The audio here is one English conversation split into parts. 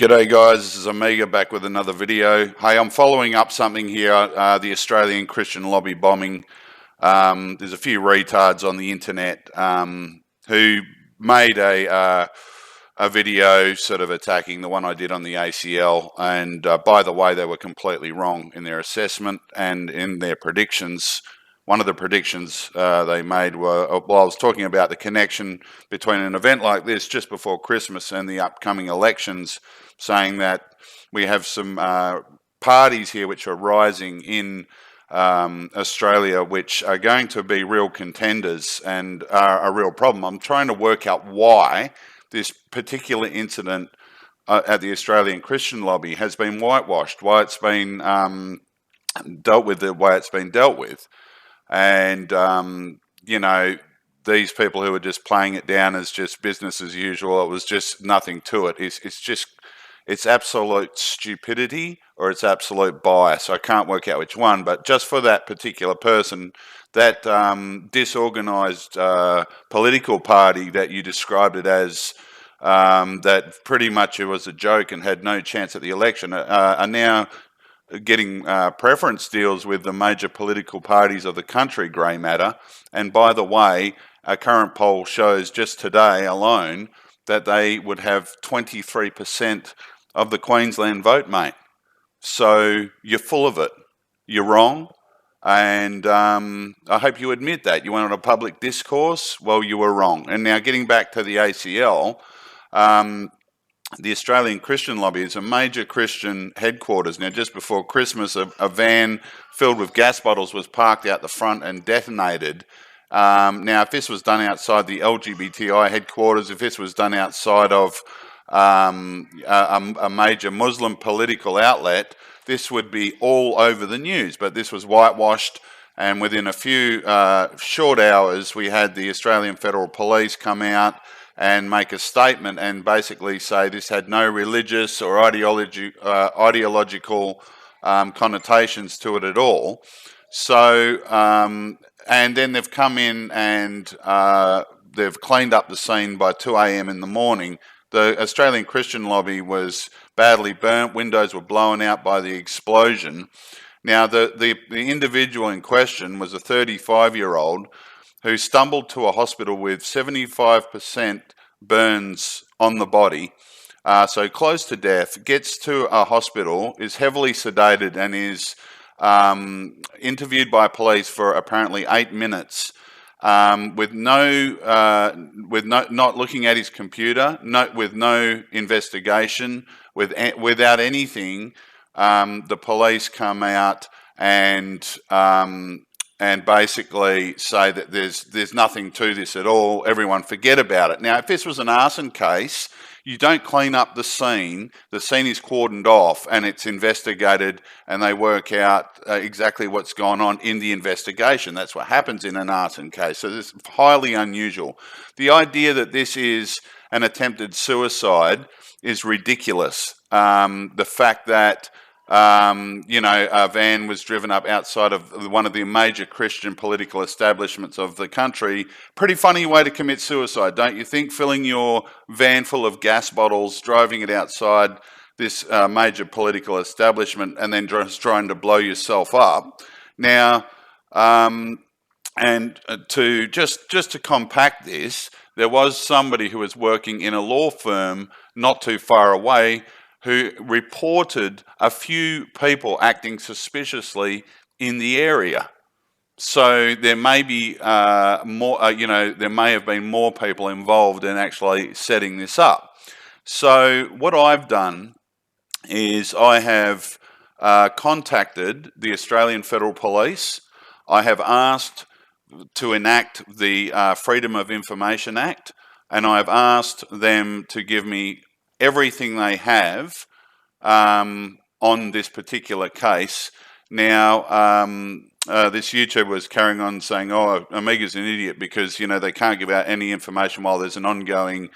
G'day guys, this is Amiga back with another video. Hey, I'm following up something here, the Australian Christian lobby bombing. There's a few retards on the internet who made a video sort of attacking the one I did on the ACL, and by the way, they were completely wrong in their assessment and in their predictions. One of the predictions they made were, I was talking about the connection between an event like this just before Christmas and the upcoming elections, saying that we have some parties here which are rising in Australia which are going to be real contenders and are a real problem. I'm trying to work out why this particular incident at the Australian Christian lobby has been whitewashed, why it's been dealt with the way it's been dealt with. And, you know, these people who are just playing it down as just business as usual, it was just nothing to it. It's absolute stupidity or it's absolute bias. I can't work out which one, but just for that particular person, that disorganized political party that you described it as, that pretty much it was a joke and had no chance at the election, are now getting preference deals with the major political parties of the country, grey matter. And by the way, a current poll shows just today alone that they would have 23% of the Queensland vote, mate. So you're full of it. You're wrong. And I hope you admit that. You went on a public discourse, well, you were wrong. And now getting back to the ACL, the Australian Christian lobby is a major Christian headquarters. Now, just before Christmas, a van filled with gas bottles was parked out the front and detonated. Now, if this was done outside the LGBTI headquarters, if this was done outside of a major Muslim political outlet, this would be all over the news. But this was whitewashed, and within a few short hours, we had the Australian Federal Police come out and make a statement and basically say this had no religious or ideological connotations to it at all. So, and then they've come in and they've cleaned up the scene by 2 a.m. in the morning. The Australian Christian lobby was badly burnt, windows were blown out by the explosion. Now, the individual in question was a 35-year-old who stumbled to a hospital with 75% burns on the body, so close to death, gets to a hospital, is heavily sedated and is interviewed by police for apparently 8 minutes, with not looking at his computer, with no investigation, without anything. The police come out and basically say that there's nothing to this at all, everyone forget about it. Now, if this was an arson case, you don't clean up the scene is cordoned off and it's investigated and they work out exactly what's gone on in the investigation. That's what happens in an arson case, so this is highly unusual. The idea that this is an attempted suicide is ridiculous. The fact that a van was driven up outside of one of the major Christian political establishments of the country. Pretty funny way to commit suicide, don't you think? Filling your van full of gas bottles, driving it outside this major political establishment, and then just trying to blow yourself up. Now, to compact this, there was somebody who was working in a law firm not too far away who reported a few people acting suspiciously in the area. So there may be there may have been more people involved in actually setting this up. So what I've done is I have contacted the Australian Federal Police. I have asked to enact the Freedom of Information Act, and I've asked them to give me everything they have on this particular case. Now, this YouTuber was carrying on saying, "Oh, Amiga's an idiot because they can't give out any information while there's an ongoing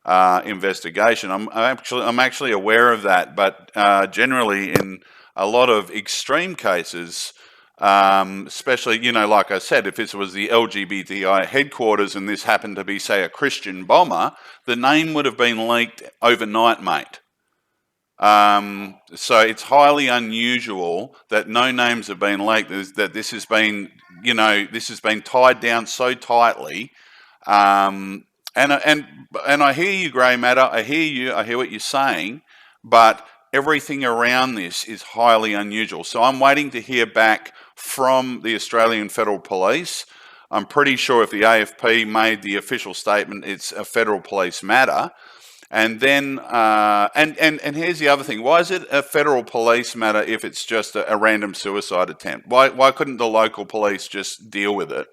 investigation." I'm actually aware of that, but generally in a lot of extreme cases, especially, like I said, if this was the LGBTI headquarters and this happened to be, say, a Christian bomber, the name would have been leaked overnight, mate. So it's highly unusual that no names have been leaked. That this has been, this has been tied down so tightly. And I hear you, Grey Matter. I hear you. I hear what you're saying, but everything around this is highly unusual. So I'm waiting to hear back from the Australian Federal Police. I'm pretty sure if the AFP made the official statement, it's a federal police matter. And then, and here's the other thing: why is it a federal police matter if it's just a random suicide attempt? Why couldn't the local police just deal with it?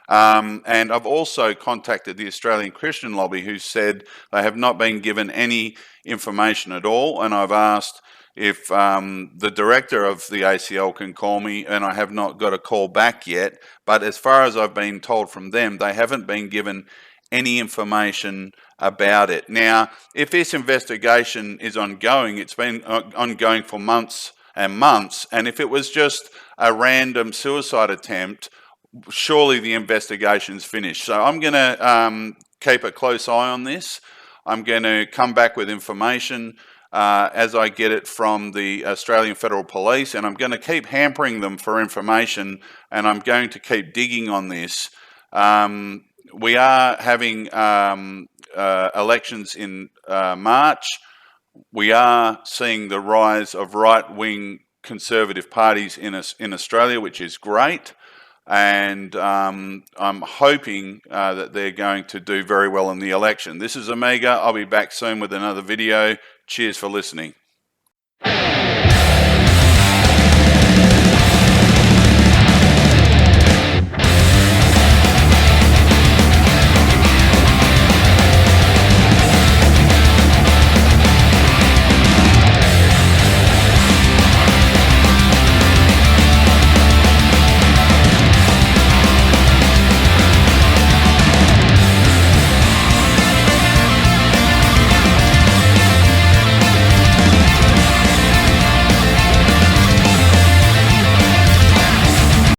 And I've also contacted the Australian Christian Lobby, who said they have not been given any information at all. And I've asked if the director of the ACL can call me, and I have not got a call back yet. But as far as I've been told from them, they haven't been given any information about it. Now, if this investigation is ongoing, it's been ongoing for months and months, and if it was just a random suicide attempt, surely the investigation's finished. So I'm going to keep a close eye on this. I'm going to come back with information as I get it from the Australian Federal Police, and I'm going to keep hampering them for information, and I'm going to keep digging on this. We are having elections in March. We are seeing the rise of right-wing conservative parties in Australia, which is great. And I'm hoping that they're going to do very well in the election. This is Omega. I'll be back soon with another video. Cheers for listening.